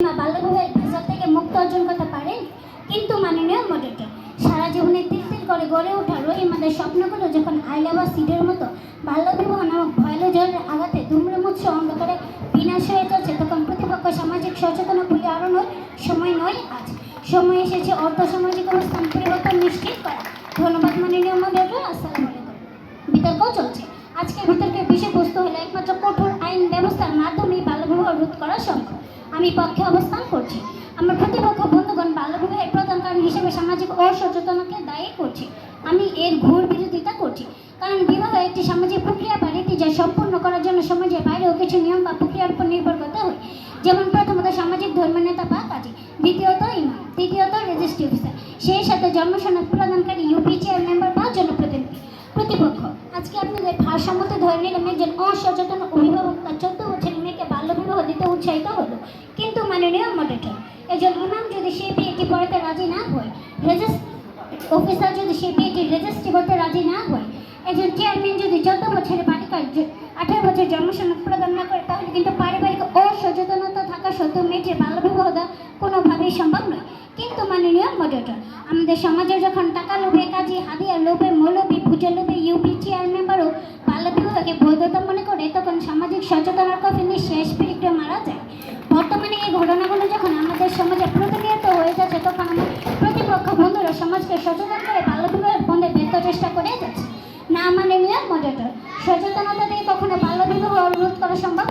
বাল্যবিবাহের ভেজাল থেকে মুক্ত অর্জন করতে পারেন, কিন্তু মাননীয় মডারেটর, সারা জীবনে তিল তিল করে গড়ে ওঠা রহিমাদের স্বপ্নগুলো যখন আইলা বা সিডের মতো বাল্যবিবাহ নামক ভয়াবহ ঝড়ের আঘাতে ধূম্রমুচ্ছ অন্ধকারে বিনাশ হয়ে যাচ্ছে, তখন প্রতিপক্ষ সামাজিক সচেতনতা বলে আরও সময় নয়, আজ সময় এসেছে অর্থসামাজিক অবস্থান পরিবর্তন নিশ্চিত করা। ধন্যবাদ মাননীয় মডারেটর। আসসালামু আলাইকুম। বিতর্ক চলছে। আজকের বিতর্কের বিষয়বস্তু হলো একমাত্র কঠোর আইন ব্যবস্থার মাধ্যমে বাল্যবিবাহ রোধ করা সম্ভব। আমি পক্ষে অবস্থান করছি। আমার প্রতিপক্ষ বন্ধুগণ বাল্যবিবাহের প্রধান কারণ হিসেবে সামাজিক অসচেতনতাকে দায়ী করছি। আমি এর ঘোর বিরোধিতা করছি, কারণ বিবাহ একটি সামাজিক প্রক্রিয়া বা রীতি যা সম্পূর্ণ করার জন্য সমাজের বাইরেও কিছু নিয়ম বা প্রক্রিয়ার উপর নির্ভর করতে হয়, যেমন প্রথমত সামাজিক ধর্মীয় নেতা বা কাজী, দ্বিতীয়ত ইমাম, তৃতীয়ত রেজিস্ট্রি অফিসার, সেই সাথে জন্মসনদ প্রদানকারী ইউপি চেয়ার মেম্বার বা জনপ্রতিনিধি। প্রতিপক্ষ আজকে আপনাদের ভারসাম্যতা ধরে নিলাম একজন অসচেতন অভিভাবক তার 14 বছরের মেয়েকে বাল্যবিবাহ দিতে উৎসাহিত হলো, কিন্তু মাননীয় মডারেটর, একজন ইমাম যদি সেই বিয়েটি পড়াতে রাজি না হয়, অফিসার যদি সেই বিয়েটি রেজিস্ট্রি করতে রাজি না হয়, একজন চেয়ারম্যান যদি 14 বছরের বালিকার 18 বছর জন্মসনদ প্রদান না করে, তাহলে কিন্তু পারিবারিক অসচেতনতা থাকা সত্ত্বেও মেয়েটির বাল্যবিবাহ দেওয়া কোনোভাবেই সম্ভব নয়। কিন্তু মাননীয় মডারেটর, আমাদের সমাজে যখন টাকা লোভে কাজী, হাদিয়ার লোভে মৌলবী, ভুজের লোভে ইউপি চেয়ার মেম্বারও বাল্যবিবাহকে বৈধতা মনে করে, তখন সামাজিক সচেতনতার কফিনে শেষ পিরিকে মারা যায়। বর্তমানে এই ঘটনাগুলো যখন আমাদের সমাজে প্রতিনিয়ত হয়ে যাচ্ছে, তখন আমার প্রতিপক্ষ বন্ধুরা সমাজকে সচেতন করে বাল্যবিবাহের বন্ধে ব্যর্থ চেষ্টা করে যাচ্ছে। না মাননীয় মডারেটর, সচেতনতা দিয়ে কখনো বাল্যবিবাহ রোধ করা সম্ভব।